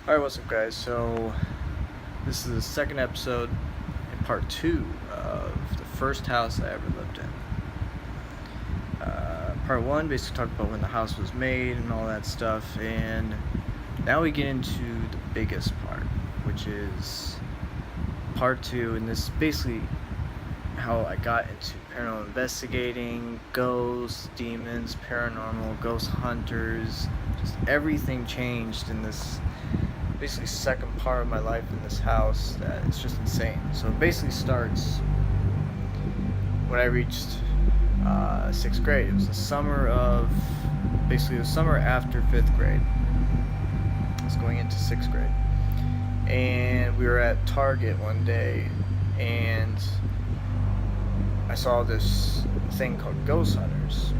Alright, what's up guys? So this is the second episode in part 2 of the first house I ever lived in. Part 1 basically talked about when the house was made and all that stuff, and now we get into the biggest part, which is part 2, and this is basically how I got into paranormal investigating, ghosts, demons, paranormal, ghost hunters. Just everything changed in this basically second part of my life in this house that it's just insane. So it basically starts when I reached 6th grade. It was the summer after 5th grade. I was going into 6th grade, and we were at Target one day, and I saw this thing called ghost hunters.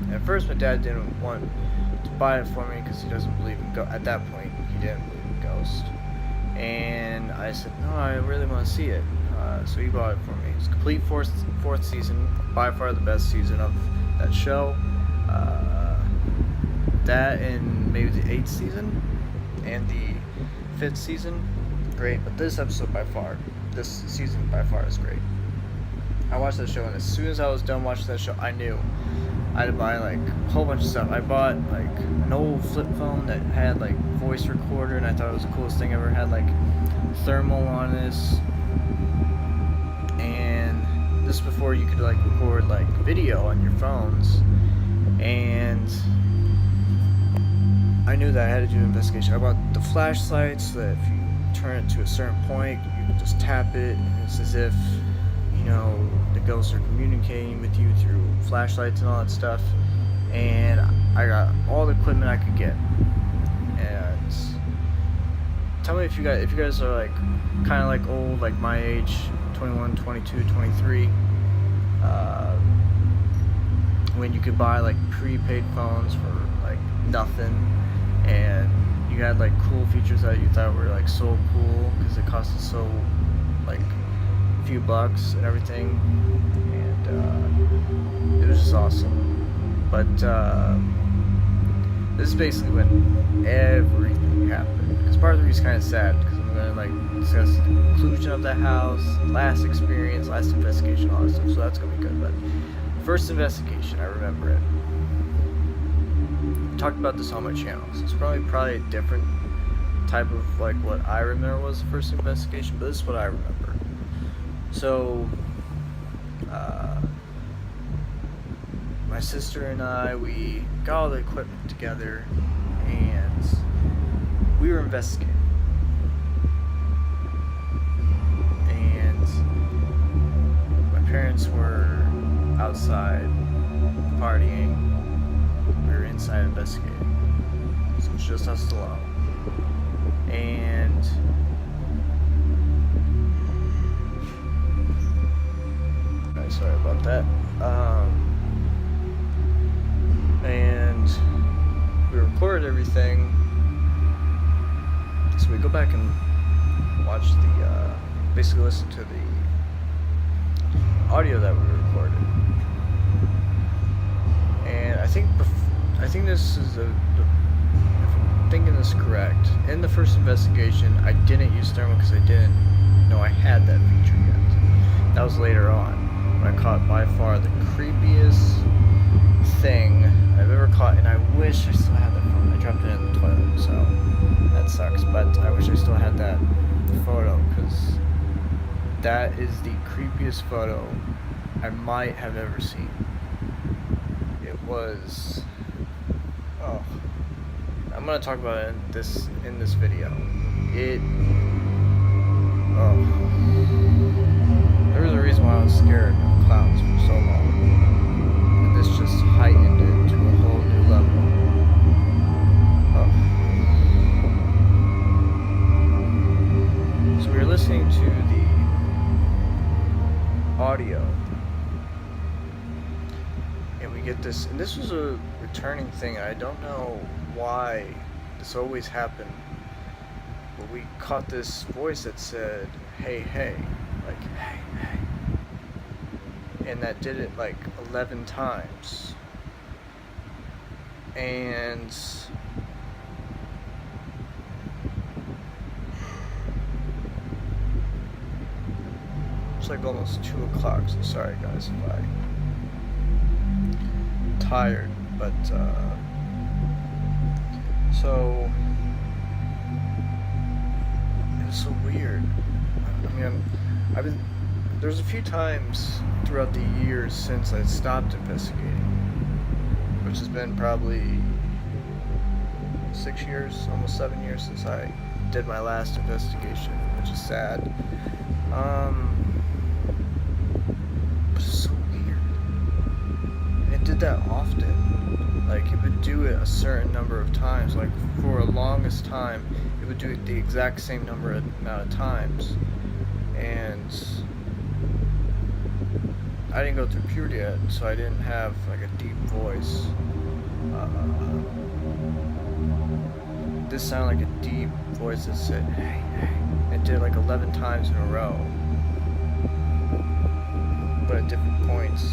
And at first my dad didn't want to buy it for me because he doesn't believe in at that point he didn't believe in ghosts, and I said no, I really want to see it. So he bought it for me. It's complete fourth season, by far the best season of that show. That and maybe the 8th season and the 5th season, great. But this season by far is great. I watched that show, and as soon as I was done watching that show, I knew I had to buy like a whole bunch of stuff. I bought like an old flip phone that had like voice recorder, and I thought it was the coolest thing ever. It had like thermal on this, and this is before you could like record like video on your phones. And I knew that I had to do an investigation. I bought the flashlight so that if you turn it to a certain point, you can just tap it, and it's as if, you know, the ghosts are communicating with you through flashlights and all that stuff. And I got all the equipment I could get. And tell me if you guys are like kind of like old, like my age, 21, 22, 23, when you could buy like prepaid phones for like nothing, and you had like cool features that you thought were like so cool because it costed so like a few bucks and everything, and it was just awesome. But this is basically when everything happened, because part of the reason is kind of sad, because I'm going to like discuss the conclusion of the house, last experience, last investigation, all that stuff, so that's going to be good. But first investigation, I remember it. I talked about this on my channel, so it's probably a different type of like what I remember was the first investigation, but this is what I remember. So my sister and I, we got all the equipment together, and we were investigating. And my parents were outside partying. We were inside investigating. So it's just us alone. And sorry about that. And we recorded everything. So we go back and watch basically listen to the audio that we recorded. And I think this is if I'm thinking this correct, in the first investigation, I didn't use thermal because I didn't know I had that feature yet. That was later on. I caught by far the creepiest thing I've ever caught, and I wish I still had that phone. I dropped it in the toilet, so that sucks, but I wish I still had that photo, because that is the creepiest photo I might have ever seen. It was, oh, I'm gonna talk about it in this video. There was a reason why I was scared of clowns for so long, and this just heightened it to a whole new level. So we were listening to the audio, and we get this, and this was a returning thing, and I don't know why this always happened, but we caught this voice that said, "Hey, hey," like, "Hey, hey." And that did it like 11 times. And like almost 2 o'clock, so sorry guys if I'm tired, but so it was so weird. I mean, there's a few times throughout the years since I stopped investigating, which has been probably 6 years, almost 7 years since I did my last investigation, which is sad. But it's so weird. And it did that often. Like, it would do it a certain number of times. Like, for a longest time, it would do it the exact same amount of times. And I didn't go through puberty yet, so I didn't have like a deep voice. This sounded like a deep voice that said, "Hey, hey." It did like 11 times in a row, but at different points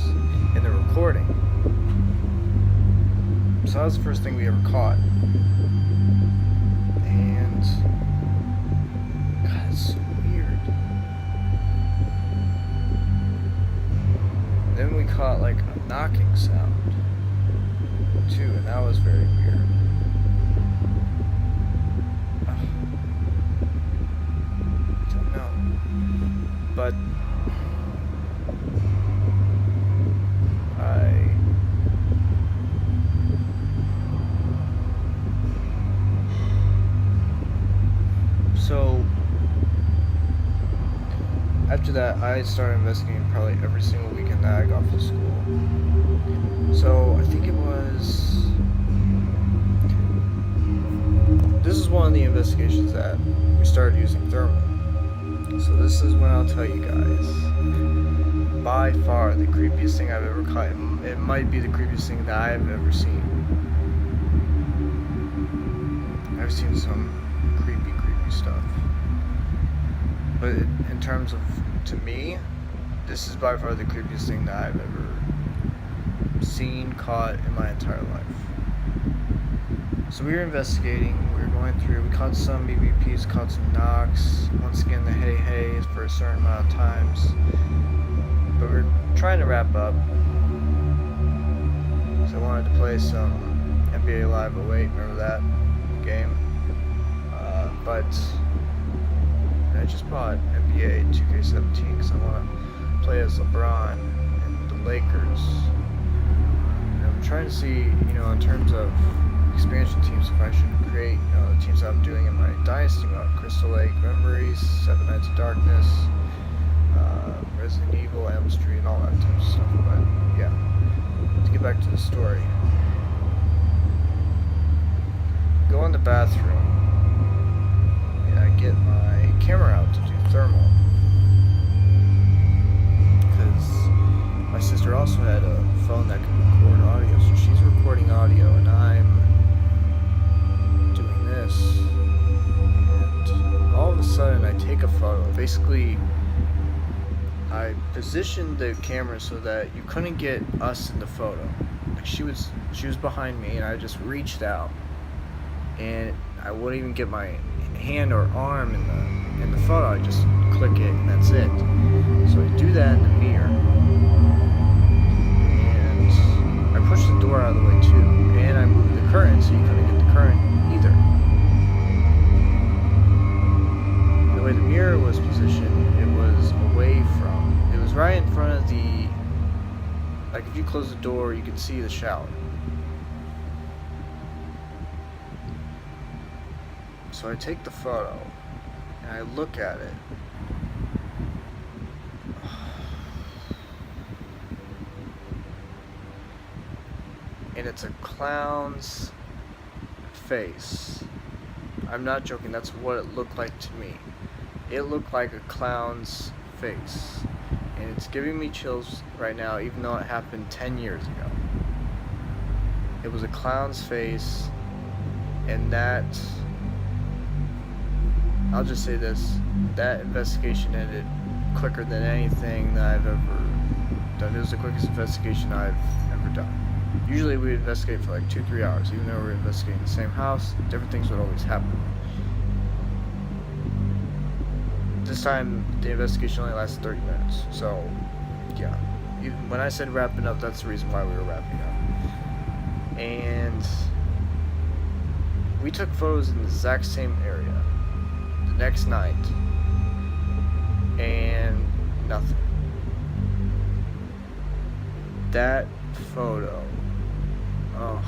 in the recording. So that was the first thing we ever caught. And God, it's so weird. Then we caught like a knocking sound too, and that was very weird. I don't know. But so after that, I started investigating probably every single weekend that I got from school. So I think it was... This is one of the investigations that we started using thermal. So this is when I'll tell you guys, by far the creepiest thing I've ever caught. It might be the creepiest thing that I've ever seen. I've seen some creepy stuff. But in terms of, to me, this is by far the creepiest thing that I've ever seen, caught in my entire life. So we were investigating, we were going through, we caught some EVPs, caught some knocks, once again the hey for a certain amount of times. But we're trying to wrap up, so I wanted to play some NBA Live 08, remember that game? But I just bought NBA 2K17 because I want to play as LeBron and the Lakers. And I'm trying to see, in terms of expansion teams, if I should create, the teams that I'm doing in my Dynasty mode. Crystal Lake, Memories, Seven Nights of Darkness, Resident Evil, Elm Street, and all that type of stuff. But yeah, to get back to the story. Go in the bathroom. I get my camera out to do thermal because my sister also had a phone that could record audio, so she's recording audio and I'm doing this, and all of a sudden I take a photo. Basically, I positioned the camera so that you couldn't get us in the photo. Like she was behind me and I just reached out and I wouldn't even get my hand or arm in the photo. I just click it and that's it. So I do that in the mirror, and I push the door out of the way too, and I move the current so you couldn't get the current either. The way the mirror was positioned, it was away from, it was right in front of the, like if you close the door you could see the shower. So I take the photo and I look at it. And it's a clown's face. I'm not joking, that's what it looked like to me. It looked like a clown's face. And it's giving me chills right now, even though it happened 10 years ago. It was a clown's face, and that... I'll just say this, that investigation ended quicker than anything that I've ever done. It was the quickest investigation I've ever done. Usually we would investigate for like 2-3 hours, even though we were investigating the same house, different things would always happen. This this time the investigation only lasted 30 minutes. So, yeah. When I said wrapping up, that's the reason why we were wrapping up. And we took photos in the exact same area the next night, and nothing. That photo, oh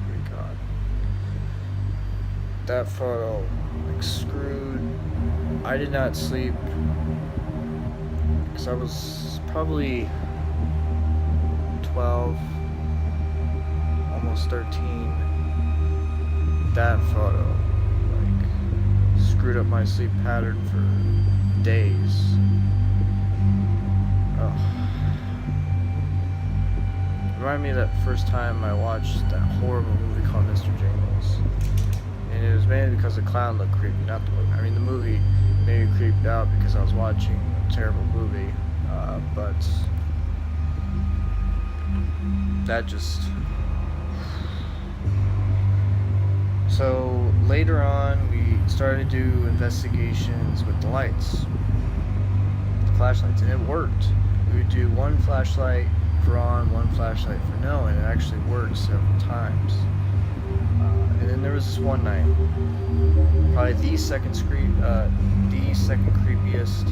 my god, that photo, like, screwed. I did not sleep because I was probably 12, almost 13. That photo, like, screwed up my sleep pattern for days. Reminded me of that first time I watched that horrible movie called Mr. Jingles. And it was mainly because the clown looked creepy, not the movie. I mean, the movie made me creeped out because I was watching a terrible movie. But that just... So later on, we started to do investigations with the lights, the flashlights, and it worked. We would do one flashlight for on, one flashlight for no, and it actually worked several times. And then there was this one night, probably the second creepiest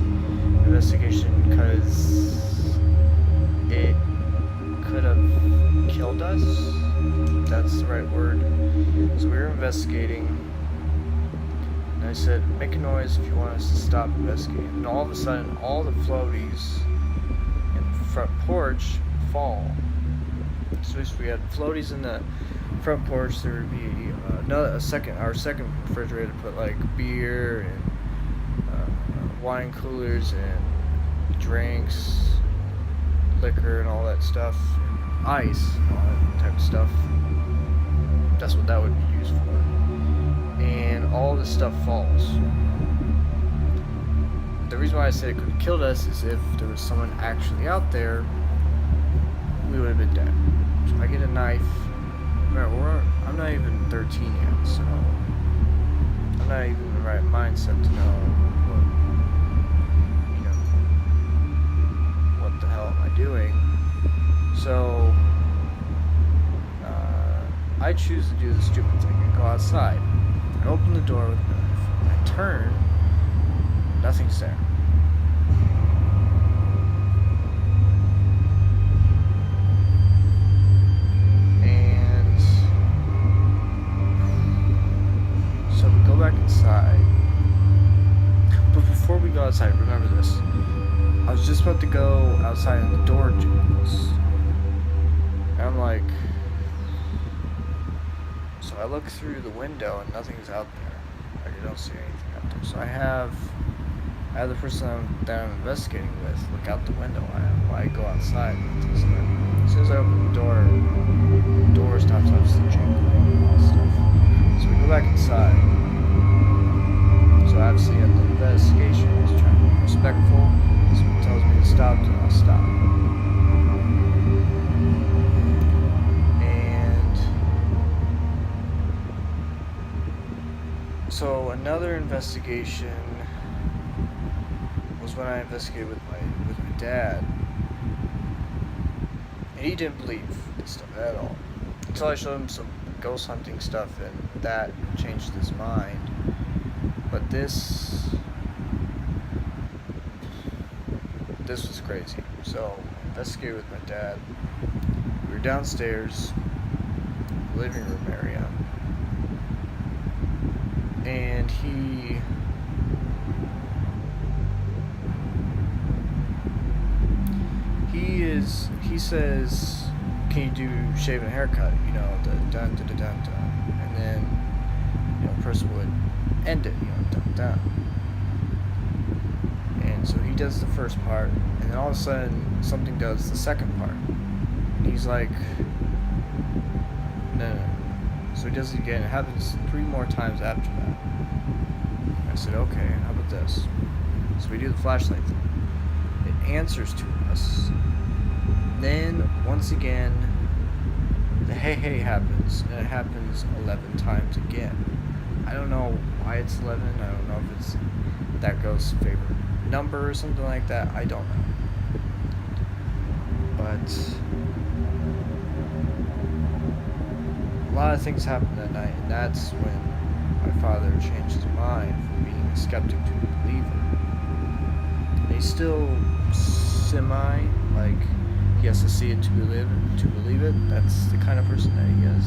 investigation, because it could have killed us. That's the right word. So we were investigating, and I said, make a noise if you want us to stop investigating. And all of a sudden, all the floaties in the front porch fall. So we had floaties in the front porch. There would be our second refrigerator to put like beer and wine coolers and drinks, liquor and all that stuff, and ice, all that type of stuff. That's what that would be used for. And all this stuff falls. The reason why I said it could have killed us is if there was someone actually out there, we would have been dead. So I get a knife. Remember, I'm not even 13 yet, so I'm not even in the right mindset to know what the hell am I doing. So I choose to do the stupid thing and go outside. I open the door with a knife. I turn, nothing's there. And so we go back inside. But before we go outside, remember this. I was just about to go outside and the door jingles. And I'm like... So I look through the window and nothing's out there. Like, I don't see anything out there. So I have the person that I'm investigating with look out the window while I go outside. As soon as I open the door stops obviously jingling and all that stuff. So we go back inside. So obviously at the investigation, I was trying to be respectful. Someone tells me to stop, then I'll stop. So another investigation was when I investigated with my dad, and he didn't believe this stuff at all until I showed him some ghost hunting stuff, and that changed his mind. But this was crazy. So I investigated with my dad. We were downstairs, living room area. And he says, can you do shave and haircut? You know, the dun dun dun dun dun. And then, the person would end it, dun dun. And so he does the first part, and then all of a sudden something does the second part. And he's like, no. So he does it again. It happens 3 more times after that. I said, okay, how about this? So we do the flashlight thing. It answers to us. Then, once again, the hey hey happens, and it happens 11 times again. I don't know why why it's 11. I don't know if it's that ghost's favorite number or something like that. I don't know. But a lot of things happened that night, and that's when my father changed his mind from being a skeptic to a believer. And he's still semi, like, he has to see it to believe it. That's the kind of person that he is,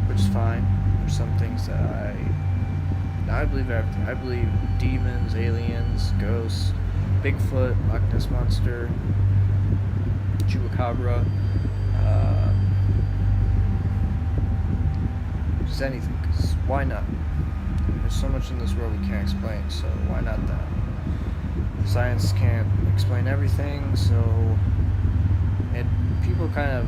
which is fine. There's some things that I believe everything. I believe demons, aliens, ghosts, Bigfoot, Loch Ness Monster, Chupacabra, just anything, because why not? There's so much in this world we can't explain, so why not that? Science can't explain everything, so... And people kind of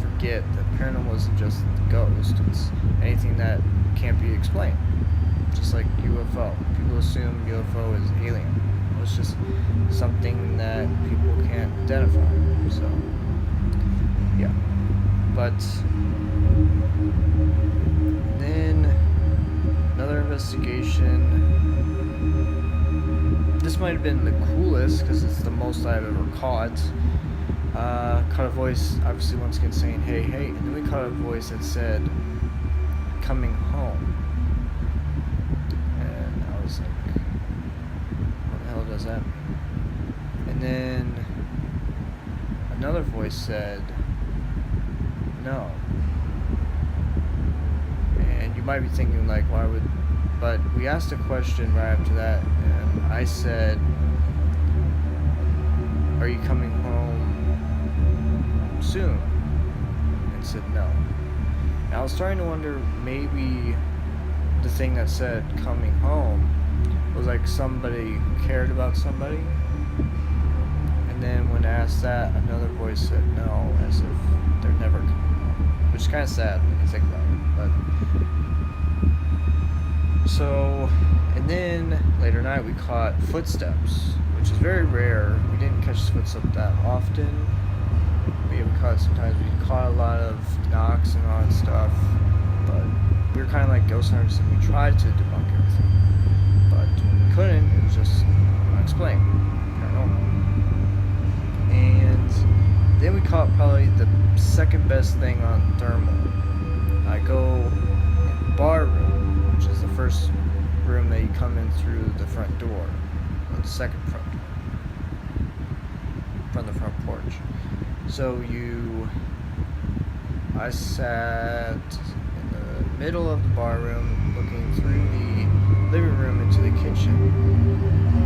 forget that paranormal isn't just ghost, it's anything that can't be explained. Just like UFO. People assume UFO is alien. Well, it's just something that people can't identify. So, yeah. But then another investigation. This might have been the coolest because it's the most I've ever caught. Caught a voice, obviously once again saying, hey, hey, and then we caught a voice that said, coming home. And I was like, what the hell does that mean? And then another voice said, no. And you might be thinking, like, why would, but we asked a question right after that, and I said, are you coming home soon? And said no. And I was starting to wonder, maybe the thing that said coming home was like somebody who cared about somebody. And then when asked that, another voice said no, as if they're never coming home, which is kind of sad when you think about it. But so, and then later night we caught footsteps, which is very rare. We didn't catch footsteps that often. We caught sometimes we caught a lot of knocks and all that stuff, but we were kind of like ghost hunters, and we tried to debunk everything, but when we couldn't, it was just unexplained, paranormal. And then we caught probably the second best thing on thermal. I go in the bar room, which is the first room that you come in through the front door, or the second front door, from the front porch. So I sat in the middle of the bar room looking through the living room into the kitchen,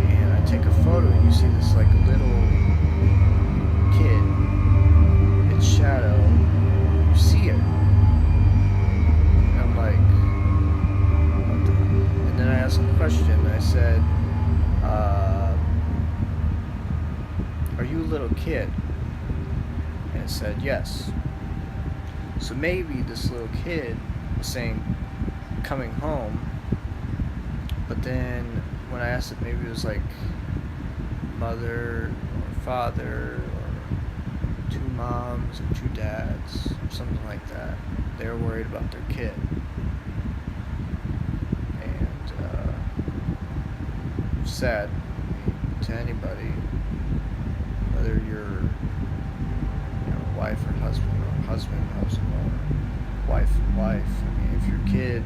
and I take a photo and you see this like little kid in shadow. You see it, and I'm like, what the? And then I asked a question. I said, are you a little kid? And it said yes. So maybe this little kid was saying coming home, but then when I asked it, maybe it was like mother or father or two moms or two dads or something like that. They were worried about their kid. And sad to anybody, whether you're wife or husband, or husband, or wife. I mean, if your kid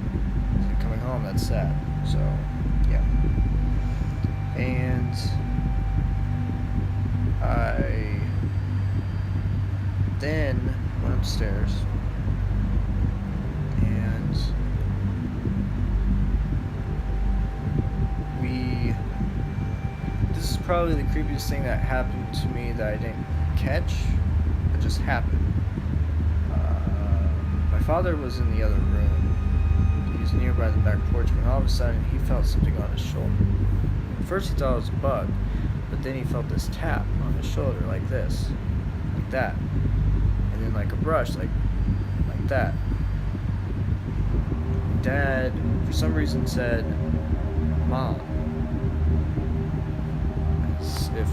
isn't coming home, that's sad. So, yeah. And I then went upstairs, and this is probably the creepiest thing that happened to me that I didn't catch. Just happened. My father was in the other room. He was nearby the back porch when all of a sudden he felt something on his shoulder. At first he thought it was a bug, but then he felt this tap on his shoulder like this, like that, and then like a brush, like that. Dad, for some reason, said, "Mom," as if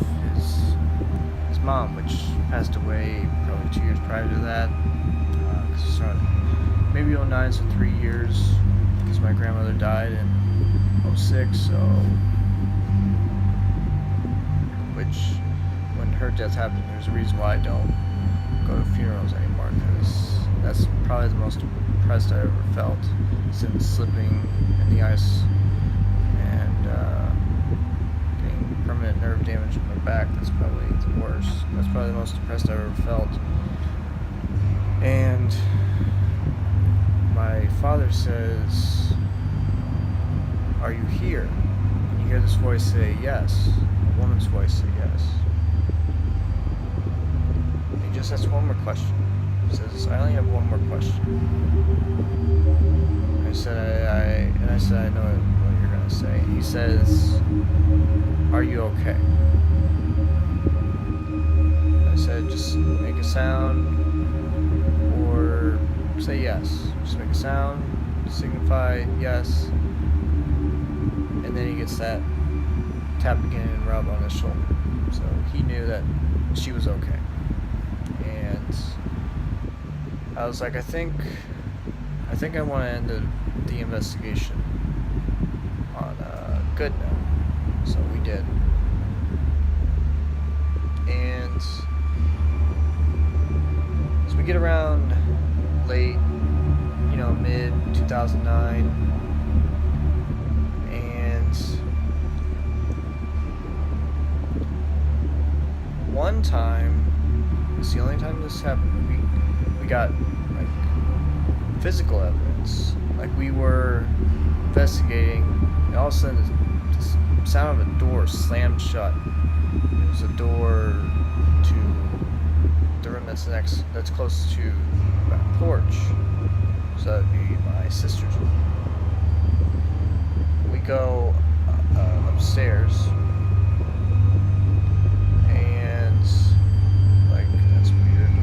his mom, which passed away probably 2 years prior to that, maybe 09, so 3 years, because my grandmother died, and '06, so which when her death happened, there's a reason why I don't go to funerals anymore, because that's probably the most depressed I ever felt since slipping in the ice and getting permanent nerve damage in my back. That's probably the worst. That's probably the most depressed I ever felt. And my father says, "Are you here?" And you hear this voice say yes, a woman's voice say yes. And he just asks one more question. He says, "I only have one more question." I said, I know what you're gonna say. He says, "Are you okay?" I said, "Just make a sound or say yes. Just make a sound, signify yes." And then he gets that tap again and rub on his shoulder. So he knew that she was okay. And I was like, I think I want to end the investigation on a good note. So we did. And as we get around late, mid 2009, and one time, it's the only time this happened, we got like physical evidence. Like, we were investigating, and all of a sudden this sound of a door slammed shut. It was a door to the room that's close to my porch. So that'd be my sister's room. We go upstairs, and like, that's weird.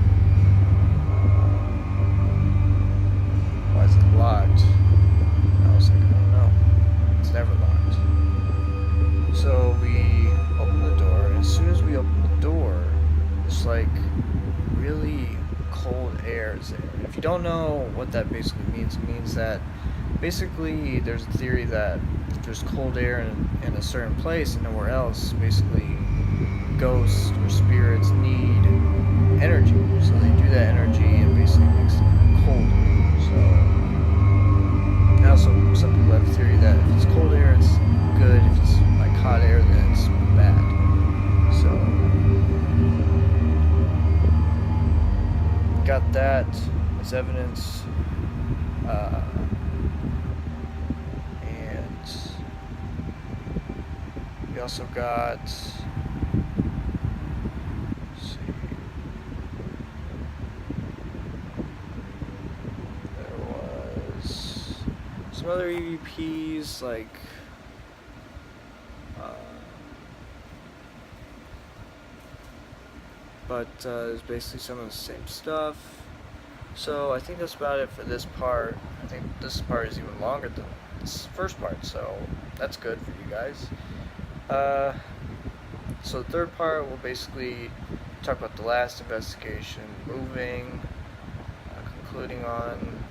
Why is it locked? And I was like, I don't know. It's never locked. So we open the door, and as soon as we open the door, it's like really cold air is there. If you don't know what that basically means, it means that basically there's a theory that if there's cold air in a certain place and nowhere else, basically ghosts or spirits need energy. So they do that energy and basically makes them cold. So, and also some people have a theory that if it's cold air, it's good. If it's like hot air, then it's bad. So got that as evidence, and we also got, let's see, there was some other EVPs, like but it's basically some of the same stuff. So I think that's about it for this part. I think this part is even longer than this first part, so that's good for you guys. So the third part will basically talk about the last investigation, moving, concluding on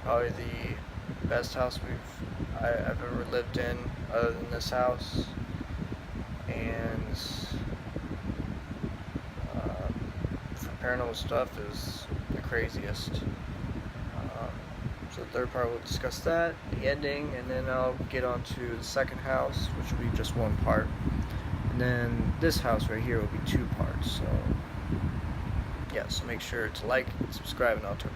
probably the best house I've ever lived in, other than this house, and paranormal stuff is the craziest. So the third part will discuss that, the ending, and then I'll get on to the second house, which will be just one part. And then this house right here will be two parts. So yeah, so make sure to like and subscribe, and I'll talk to you.